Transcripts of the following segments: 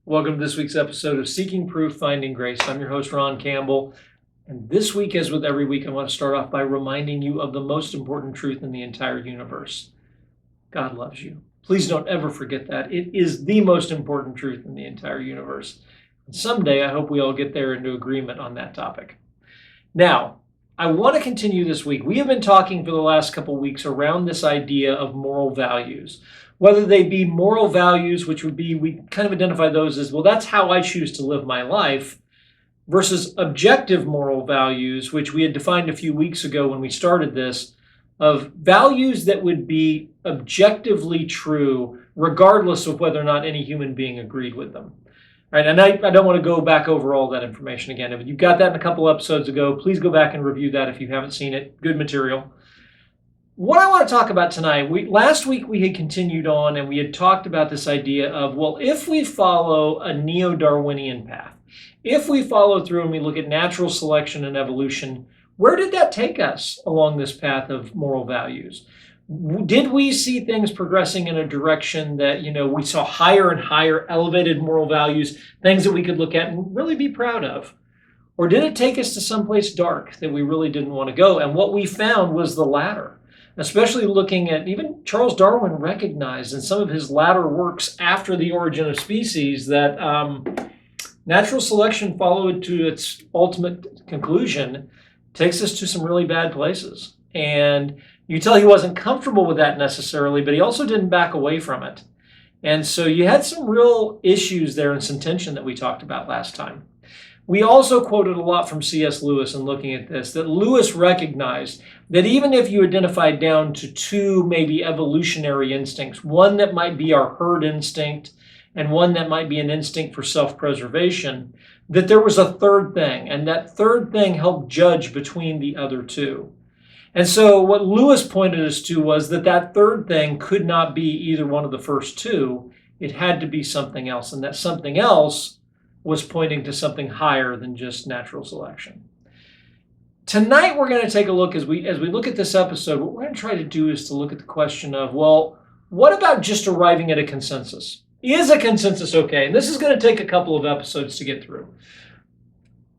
Welcome to this week's episode of Seeking Proof, Finding Grace. I'm your host, Ron Campbell. And this week, as with every week, I want to start off by reminding you of the most important truth in the entire universe. God loves you. Please don't ever forget that. It is the most important truth in the entire universe. And someday, I hope we all get there into agreement on that topic. Now, I want to continue this week. We have been talking for the last couple of weeks around this idea of moral values. Whether they be moral values, which would be, we kind of identify those as, well, that's how I choose to live my life, versus objective moral values, which we had defined a few weeks ago when we started this, of values that would be objectively true, regardless of whether or not any human being agreed with them. All right, and I don't want to go back over all that information again. If you got that in a couple episodes ago, please go back and review that if you haven't seen it. Good material. What I want to talk about tonight, last week we had continued on and we had talked about this idea of, well, if we follow a neo-Darwinian path, if we follow through and we look at natural selection and evolution, where did that take us along this path of moral values? Did we see things progressing in a direction that, we saw higher and higher elevated moral values, things that we could look at and really be proud of? Or did it take us to someplace dark that we really didn't want to go? And what we found was the latter. Especially looking at, even Charles Darwin recognized in some of his latter works after The Origin of Species that natural selection followed to its ultimate conclusion takes us to some really bad places. And you tell he wasn't comfortable with that necessarily, but he also didn't back away from it. And so you had some real issues there and some tension that we talked about last time. We also quoted a lot from C.S. Lewis in looking at this, that Lewis recognized that even if you identified down to two maybe evolutionary instincts, one that might be our herd instinct and one that might be an instinct for self-preservation, that there was a third thing, and that third thing helped judge between the other two. And so what Lewis pointed us to was that third thing could not be either one of the first two. It had to be something else, and that something else was pointing to something higher than just natural selection. Tonight, we're going to take a look, as we look at this episode, what we're going to try to do is to look at the question of, well, what about just arriving at a consensus? Is a consensus okay? And this is going to take a couple of episodes to get through.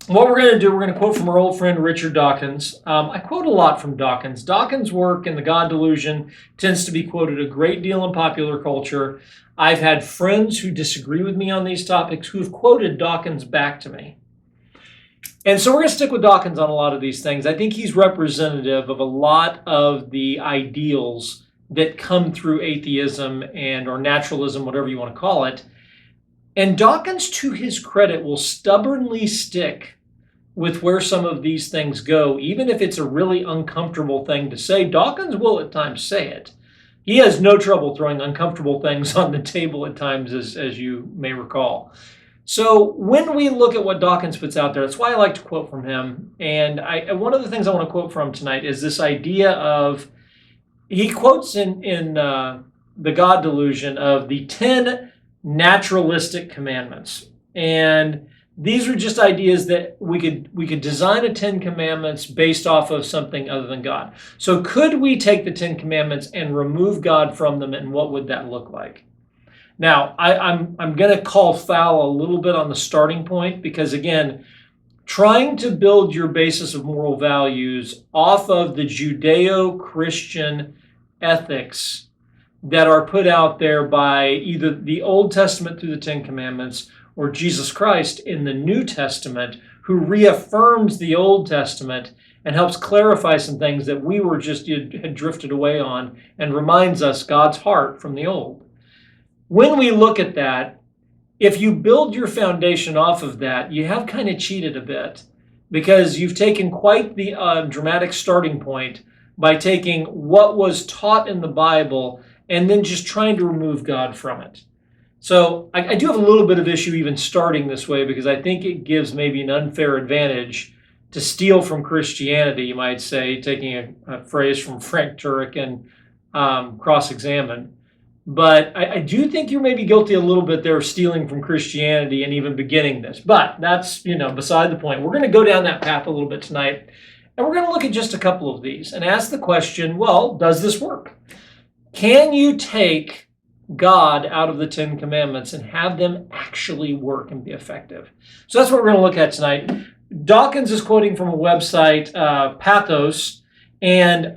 What we're going to do, we're going to quote from our old friend Richard Dawkins. I quote a lot from Dawkins. Dawkins' work in the God Delusion tends to be quoted a great deal in popular culture. I've had friends who disagree with me on these topics who have quoted Dawkins back to me. And so we're going to stick with Dawkins on a lot of these things. I think he's representative of a lot of the ideals that come through atheism or naturalism, whatever you want to call it. And Dawkins, to his credit, will stubbornly stick with where some of these things go, even if it's a really uncomfortable thing to say. Dawkins will at times say it. He has no trouble throwing uncomfortable things on the table at times, as you may recall. So when we look at what Dawkins puts out there, that's why I like to quote from him. And one of the things I want to quote from tonight is this idea of, he quotes in the God Delusion of the 10 naturalistic commandments. And these are just ideas that we could design a 10 commandments based off of something other than God. So could we take the 10 commandments and remove God from them, and what would that look like? Now, I'm going to call foul a little bit on the starting point, because again, trying to build your basis of moral values off of the Judeo-Christian ethics that are put out there by either the Old Testament through the 10 Commandments or Jesus Christ in the New Testament, who reaffirms the Old Testament and helps clarify some things that we were had drifted away on, and reminds us God's heart from the Old. When we look at that, if you build your foundation off of that, you have kind of cheated a bit, because you've taken quite the dramatic starting point by taking what was taught in the Bible and then just trying to remove God from it. So I do have a little bit of issue even starting this way, because I think it gives maybe an unfair advantage to steal from Christianity, you might say, taking a phrase from Frank Turek and cross-examine. But I do think you're maybe guilty a little bit there of stealing from Christianity and even beginning this. But that's, beside the point. We're going to go down that path a little bit tonight, and we're going to look at just a couple of these and ask the question, well, does this work? Can you take God out of the 10 commandments and have them actually work and be effective. So that's what we're going to look at tonight. Dawkins is quoting from a website, Pathos, and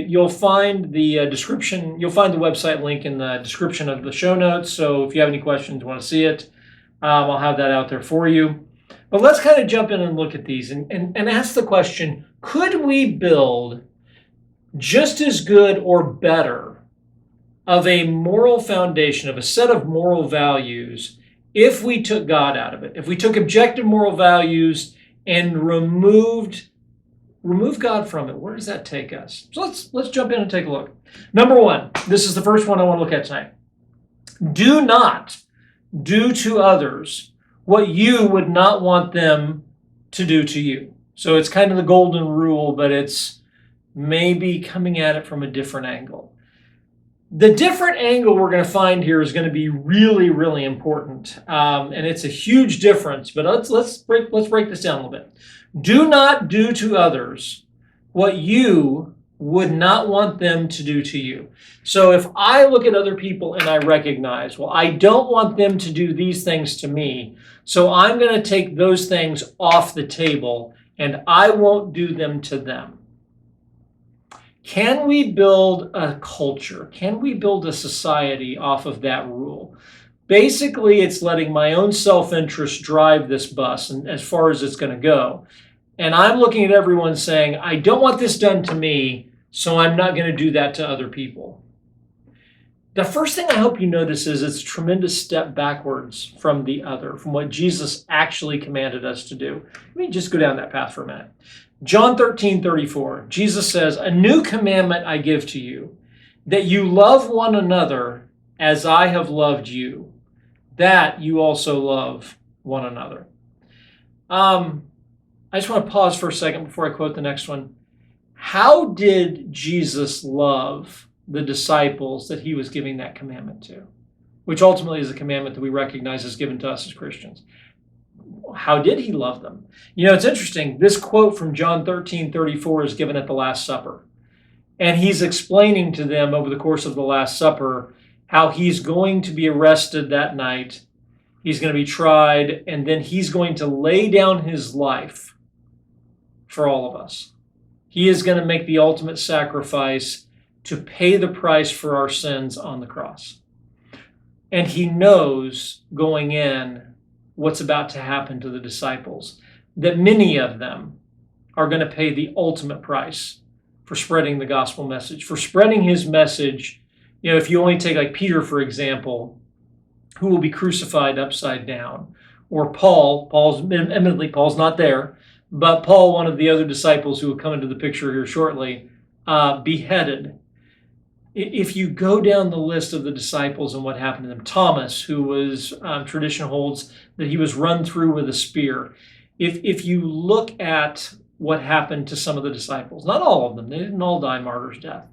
you'll find the description. You'll find the website link in the description of the show notes. So if you have any questions, want to see it, I'll have that out there for you. But let's kind of jump in and look at these and ask the question, could we build just as good or better of a moral foundation, of a set of moral values, if we took God out of it? If we took objective moral values and removed God from it, where does that take us? So let's jump in and take a look. Number one, this is the first one I want to look at tonight. Do not do to others what you would not want them to do to you. So it's kind of the golden rule, but it's maybe coming at it from a different angle. The different angle we're going to find here is going to be really, really important, and it's a huge difference. But let's break this down a little bit. Do not do to others what you would not want them to do to you. So if I look at other people and I recognize, well, I don't want them to do these things to me, so I'm going to take those things off the table and I won't do them to them. Can we build a culture? Can we build a society off of that rule? Basically, it's letting my own self-interest drive this bus and as far as it's going to go. And I'm looking at everyone saying, I don't want this done to me, so I'm not going to do that to other people. The first thing I hope you notice is it's a tremendous step backwards from the other, from what Jesus actually commanded us to do. Let me just go down that path for a minute. John 13:34, Jesus says, a new commandment I give to you, that you love one another as I have loved you, that you also love one another. I just want to pause for a second before I quote the next one. How did Jesus love the disciples that he was giving that commandment to, which ultimately is a commandment that we recognize is given to us as Christians? How did he love them? You know, it's interesting. This quote from John 13:34 is given at the Last Supper. And he's explaining to them over the course of the Last Supper how he's going to be arrested that night. He's going to be tried, and then he's going to lay down his life for all of us. He is going to make the ultimate sacrifice to pay the price for our sins on the cross. And he knows going in what's about to happen to the disciples, that many of them are going to pay the ultimate price for spreading the gospel message, for spreading his message. You know, if you only take like Peter, for example, who will be crucified upside down, or Paul's not there, but Paul, one of the other disciples who will come into the picture here shortly, beheaded. If you go down the list of the disciples and what happened to them, Thomas, who was, tradition holds that he was run through with a spear. If you look at what happened to some of the disciples, not all of them, they didn't all die martyr's death.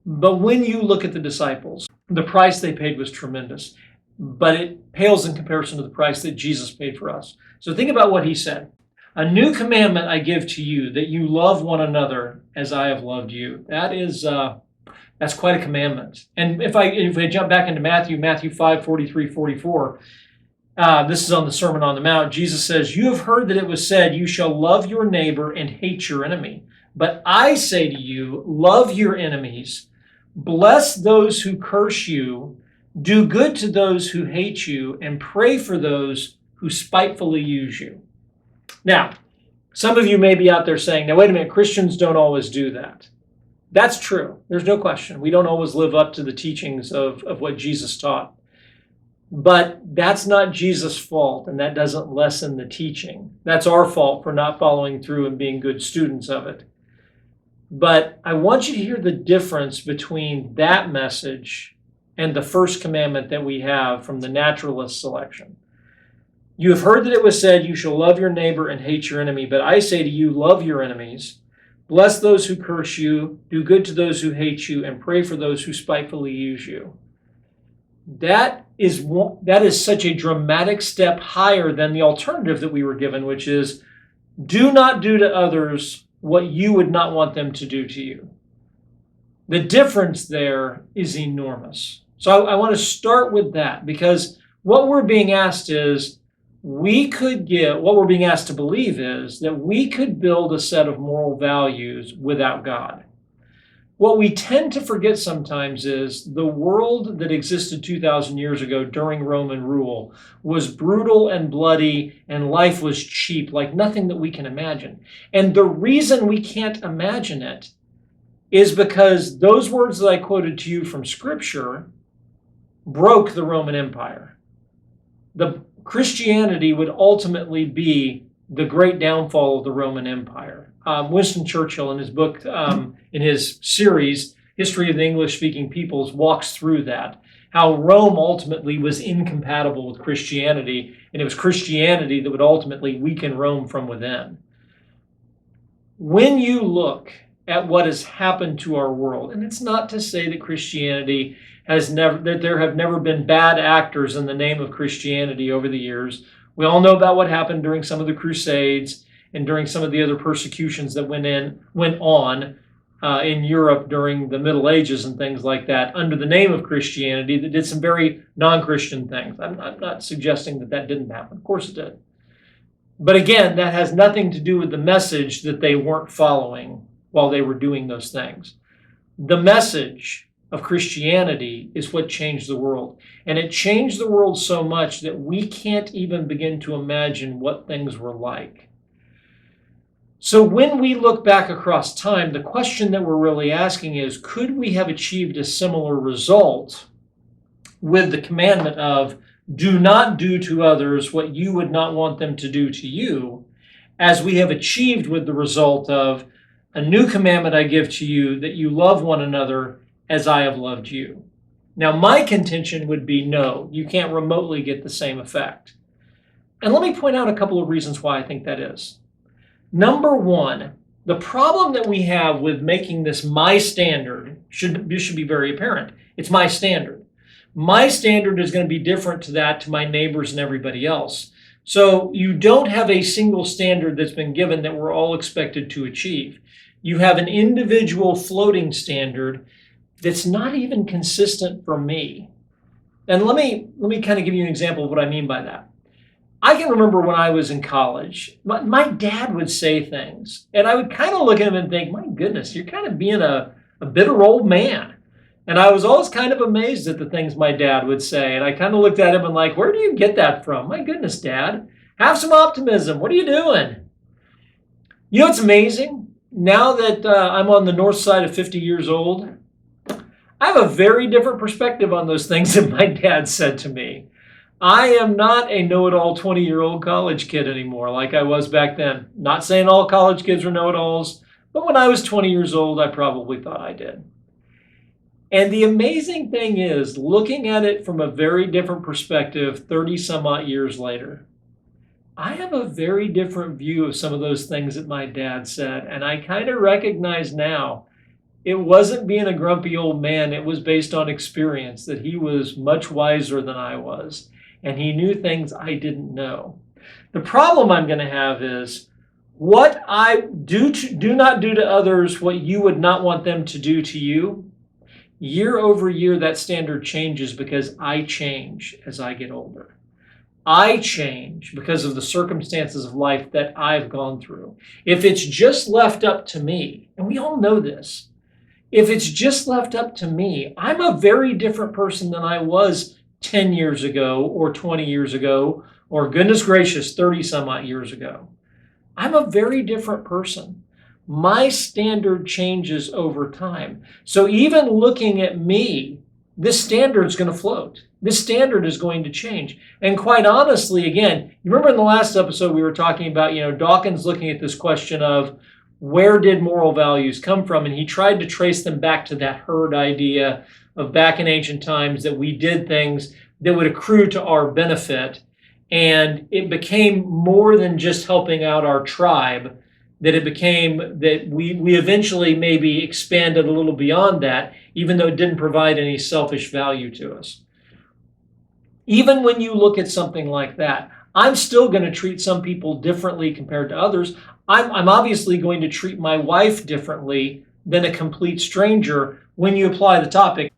But when you look at the disciples, the price they paid was tremendous, but it pales in comparison to the price that Jesus paid for us. So think about what he said. A new commandment I give to you, that you love one another as I have loved you. That's quite a commandment. And if I jump back into Matthew 5:43-44, this is on the Sermon on the Mount. Jesus says, you have heard that it was said, you shall love your neighbor and hate your enemy. But I say to you, love your enemies, bless those who curse you, do good to those who hate you, and pray for those who spitefully use you. Now, some of you may be out there saying, now wait a minute, Christians don't always do that. That's true. There's no question. We don't always live up to the teachings of what Jesus taught. But that's not Jesus' fault, and that doesn't lessen the teaching. That's our fault for not following through and being good students of it. But I want you to hear the difference between that message and the first commandment that we have from the naturalist selection. You have heard that it was said, you shall love your neighbor and hate your enemy. But I say to you, love your enemies. Bless those who curse you, do good to those who hate you, and pray for those who spitefully use you. That is such a dramatic step higher than the alternative that we were given, which is do not do to others what you would not want them to do to you. The difference there is enormous. So I want to start with that, because what we're being asked is, what we're being asked to believe is that we could build a set of moral values without God. What we tend to forget sometimes is the world that existed 2,000 years ago during Roman rule was brutal and bloody, and life was cheap, like nothing that we can imagine. And the reason we can't imagine it is because those words that I quoted to you from Scripture broke the Roman Empire. The Christianity would ultimately be the great downfall of the Roman Empire. Winston Churchill, in his book, in his series, History of the English-Speaking Peoples, walks through that, how Rome ultimately was incompatible with Christianity, and it was Christianity that would ultimately weaken Rome from within. When you look at what has happened to our world, and it's not to say that Christianity that there have never been bad actors in the name of Christianity over the years. We all know about what happened during some of the Crusades and during some of the other persecutions that went on in Europe during the Middle Ages and things like that, under the name of Christianity, that did some very non-Christian things. I'm not suggesting that didn't happen. Of course it did. But again, that has nothing to do with the message that they weren't following while they were doing those things. The message of Christianity is what changed the world. And it changed the world so much that we can't even begin to imagine what things were like. So when we look back across time, the question that we're really asking is, could we have achieved a similar result with the commandment of do not do to others what you would not want them to do to you, as we have achieved with the result of a new commandment I give to you, that you love one another as I have loved you? Now, my contention would be no, you can't remotely get the same effect. And let me point out a couple of reasons why I think that is. Number one, the problem that we have with making this my standard should be very apparent. It's my standard. My standard is going to be different to my neighbors and everybody else. So you don't have a single standard that's been given that we're all expected to achieve. You have an individual floating standard that's not even consistent for me. And let me kind of give you an example of what I mean by that. I can remember when I was in college, my dad would say things, and I would kind of look at him and think, my goodness, you're kind of being a bitter old man. And I was always kind of amazed at the things my dad would say. And I kind of looked at him and like, where do you get that from? My goodness, Dad, have some optimism. What are you doing? You know, it's amazing. Now that I'm on the north side of 50 years old, I have a very different perspective on those things that my dad said to me. I am not a know-it-all 20-year-old college kid anymore like I was back then. Not saying all college kids are know-it-alls, but when I was 20 years old, I probably thought I did. And the amazing thing is, looking at it from a very different perspective 30 some odd years later, I have a very different view of some of those things that my dad said. And I kind of recognize now, it wasn't being a grumpy old man. It was based on experience, that he was much wiser than I was. And he knew things I didn't know. The problem I'm going to have is, what I do not do to others what you would not want them to do to you. Year over year, that standard changes because I change as I get older. I change because of the circumstances of life that I've gone through. If it's just left up to me, and we all know this, if it's just left up to me, I'm a very different person than I was 10 years ago or 20 years ago, or goodness gracious, 30 some odd years ago. I'm a very different person. My standard changes over time. So even looking at me, this standard is going to float. This standard is going to change. And quite honestly, again, you remember in the last episode we were talking about, Dawkins looking at this question of where did moral values come from? And he tried to trace them back to that herd idea of back in ancient times, that we did things that would accrue to our benefit. And it became more than just helping out our tribe, that it became that we eventually maybe expanded a little beyond that, even though it didn't provide any selfish value to us. Even when you look at something like that, I'm still going to treat some people differently compared to others. I'm obviously going to treat my wife differently than a complete stranger when you apply the topic.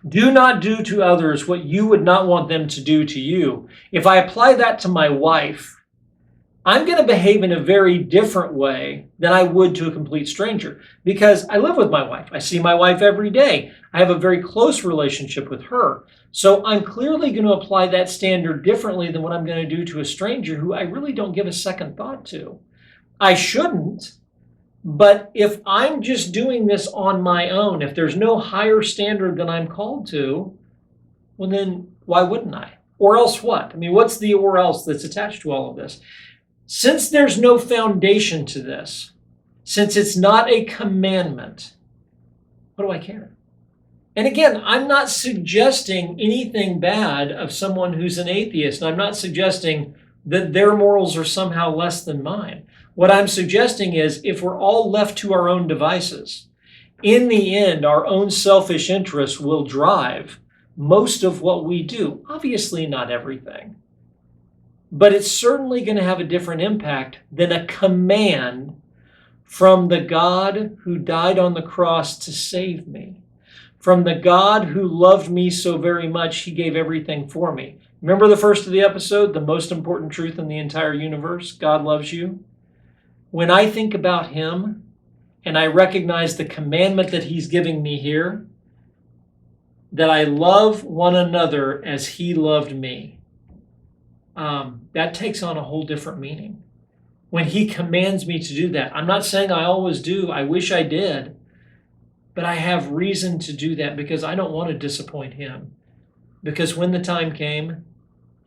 Do not do to others what you would not want them to do to you. If I apply that to my wife, I'm going to behave in a very different way than I would to a complete stranger because I live with my wife. I see my wife every day. I have a very close relationship with her. So I'm clearly going to apply that standard differently than what I'm going to do to a stranger who I really don't give a second thought to. I shouldn't, but if I'm just doing this on my own, if there's no higher standard than I'm called to, well then why wouldn't I? Or else what? I mean, what's the or else that's attached to all of this? Since there's no foundation to this, since it's not a commandment, what do I care? And again, I'm not suggesting anything bad of someone who's an atheist. And I'm not suggesting that their morals are somehow less than mine. What I'm suggesting is if we're all left to our own devices, in the end, our own selfish interests will drive most of what we do. Obviously, not everything. But it's certainly going to have a different impact than a command from the God who died on the cross to save me, from the God who loved me so very much he gave everything for me. Remember the first of the episode, the most important truth in the entire universe, God loves you? When I think about him and I recognize the commandment that he's giving me here, that I love one another as he loved me, that takes on a whole different meaning. When he commands me to do that, I'm not saying I always do. I wish I did. But I have reason to do that because I don't want to disappoint him. Because when the time came,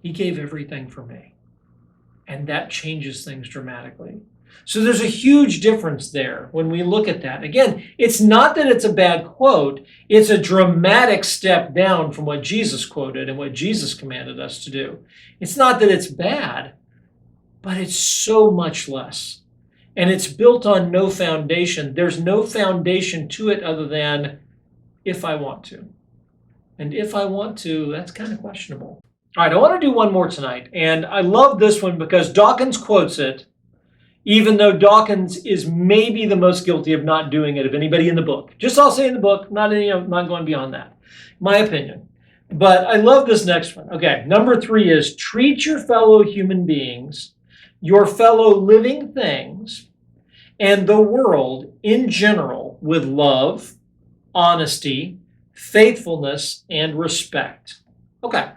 he gave everything for me. And that changes things dramatically. So there's a huge difference there when we look at that. Again, it's not that it's a bad quote. It's a dramatic step down from what Jesus quoted and what Jesus commanded us to do. It's not that it's bad, but it's so much less. And it's built on no foundation. There's no foundation to it other than if I want to. And if I want to, that's kind of questionable. All right, I want to do one more tonight. And I love this one because Dawkins quotes it, even though Dawkins is maybe the most guilty of not doing it of anybody in the book. Just I'll say in the book, not going beyond that. My opinion. But I love this next one. Okay, number 3 is treat your fellow human beings, your fellow living things, and the world in general with love, honesty, faithfulness, and respect. Okay,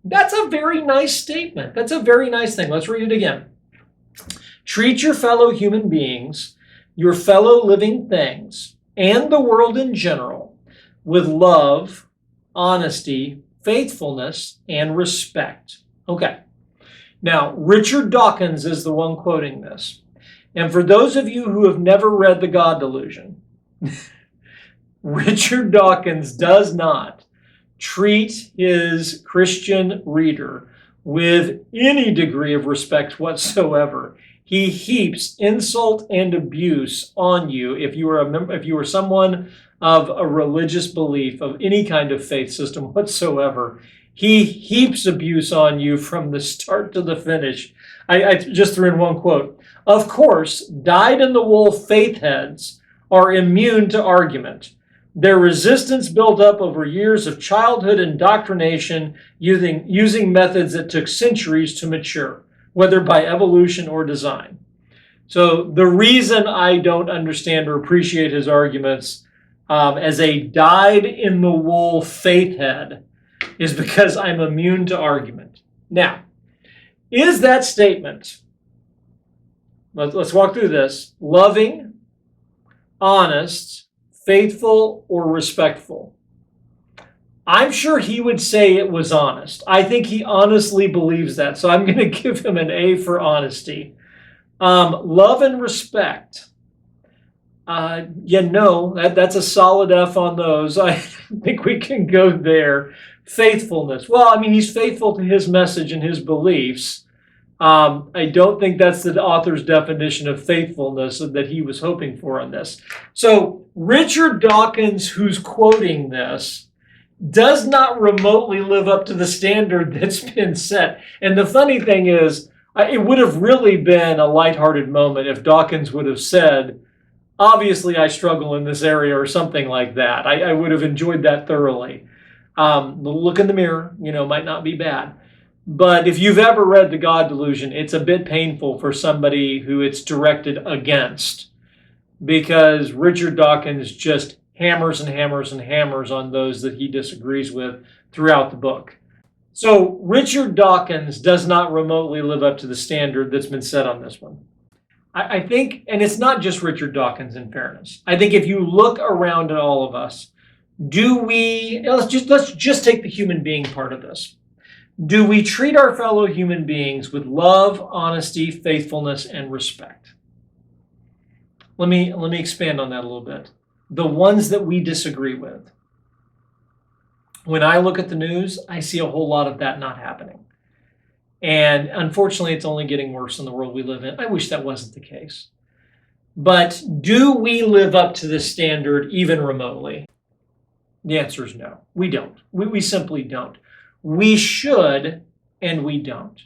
that's a very nice statement. That's a very nice thing. Let's read it again. Treat your fellow human beings, your fellow living things, and the world in general with love, honesty, faithfulness, and respect. Okay. Now, Richard Dawkins is the one quoting this. And for those of you who have never read The God Delusion, Richard Dawkins does not treat his Christian reader with any degree of respect whatsoever. He heaps insult and abuse on you if you are someone of a religious belief, of any kind of faith system whatsoever. He heaps abuse on you from the start to the finish. I just threw in one quote. Of course, dyed-in-the-wool faith heads are immune to argument. Their resistance built up over years of childhood indoctrination using methods that took centuries to mature, whether by evolution or design. So the reason I don't understand or appreciate his arguments as a dyed-in-the-wool faith head is because I'm immune to argument. Now, is that statement, let's walk through this, loving, honest, faithful, or respectful? I'm sure he would say it was honest. I think he honestly believes that. So I'm going to give him an A for honesty. Love and respect. That's a solid F on those. I think we can go there. Faithfulness. Well, I mean, he's faithful to his message and his beliefs. I don't think that's the author's definition of faithfulness that he was hoping for on this. So Richard Dawkins, who's quoting this, does not remotely live up to the standard that's been set. And the funny thing is, it would have really been a lighthearted moment if Dawkins would have said, obviously I struggle in this area or something like that. I would have enjoyed that thoroughly. Look in the mirror, might not be bad. But if you've ever read The God Delusion, it's a bit painful for somebody who it's directed against, because Richard Dawkins just hammers and hammers and hammers on those that he disagrees with throughout the book. So Richard Dawkins does not remotely live up to the standard that's been set on this one. I think, and it's not just Richard Dawkins, in fairness. I think if you look around at all of us, let's just take the human being part of this. Do we treat our fellow human beings with love, honesty, faithfulness, and respect? Let me expand on that a little bit. The ones that we disagree with. When I look at the news, I see a whole lot of that not happening. And unfortunately, it's only getting worse in the world we live in. I wish that wasn't the case. But do we live up to this standard even remotely? The answer is no. We don't. We simply don't. We should, and we don't.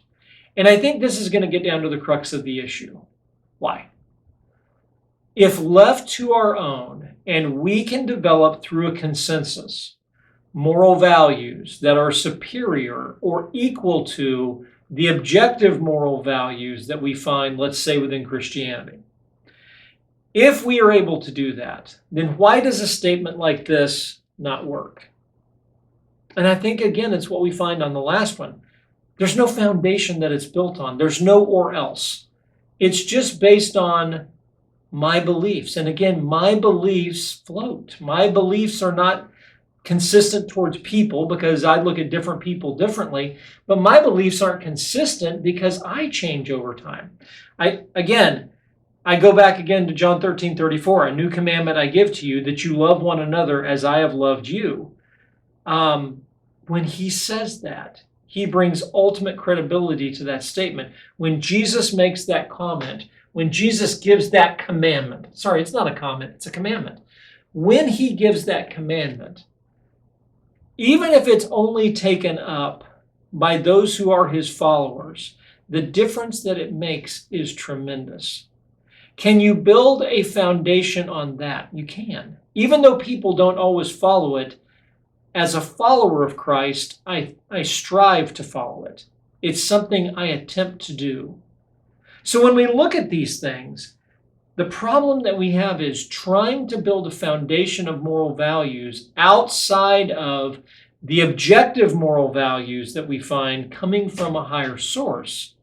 And I think this is going to get down to the crux of the issue. Why? If left to our own, and we can develop through a consensus moral values that are superior or equal to the objective moral values that we find, let's say, within Christianity. If we are able to do that, then why does a statement like this not work? And I think, again, it's what we find on the last one. There's no foundation that it's built on. There's no or else. It's just based on my beliefs. And again, my beliefs float. My beliefs are not consistent towards people because I look at different people differently, but my beliefs aren't consistent because I change over time. I go back again to John 13:34, a new commandment I give to you, that you love one another as I have loved you. When he says that, he brings ultimate credibility to that statement. When Jesus makes that comment, when Jesus gives that commandment, sorry, it's not a comment, it's a commandment. When he gives that commandment, even if it's only taken up by those who are his followers, the difference that it makes is tremendous. Can you build a foundation on that? You can. Even though people don't always follow it, as a follower of Christ, I strive to follow it. It's something I attempt to do. So when we look at these things, the problem that we have is trying to build a foundation of moral values outside of the objective moral values that we find coming from a higher source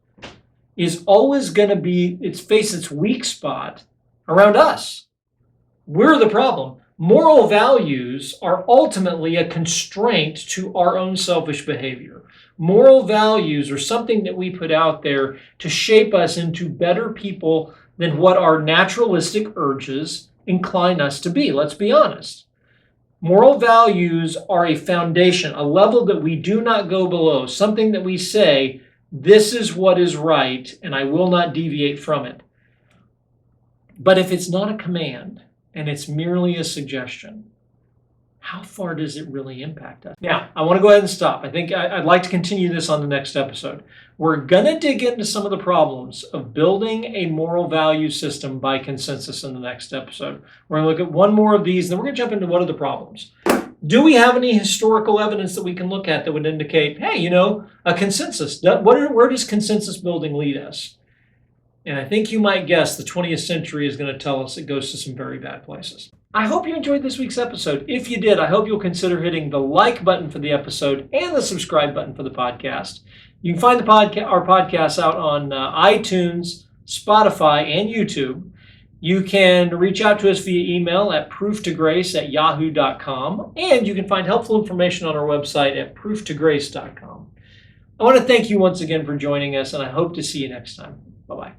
is always going to be, its weak spot around us. We're the problem. Moral values are ultimately a constraint to our own selfish behavior. Moral values are something that we put out there to shape us into better people than what our naturalistic urges incline us to be. Let's be honest. Moral values are a foundation, a level that we do not go below, something that we say, this is what is right, and I will not deviate from it. But if it's not a command, and it's merely a suggestion, how far does it really impact us? Now, I want to go ahead and stop. I think I'd like to continue this on the next episode. We're going to dig into some of the problems of building a moral value system by consensus in the next episode. We're going to look at one more of these, and then we're going to jump into what are the problems. Do we have any historical evidence that we can look at that would indicate, hey, a consensus? Where does consensus building lead us? And I think you might guess the 20th century is going to tell us it goes to some very bad places. I hope you enjoyed this week's episode. If you did, I hope you'll consider hitting the like button for the episode and the subscribe button for the podcast. You can find our podcast out on iTunes, Spotify, and YouTube. You can reach out to us via email at prooftograceyahoo.com, and you can find helpful information on our website at prooftograce.com. I want to thank you once again for joining us, and I hope to see you next time. Bye-bye.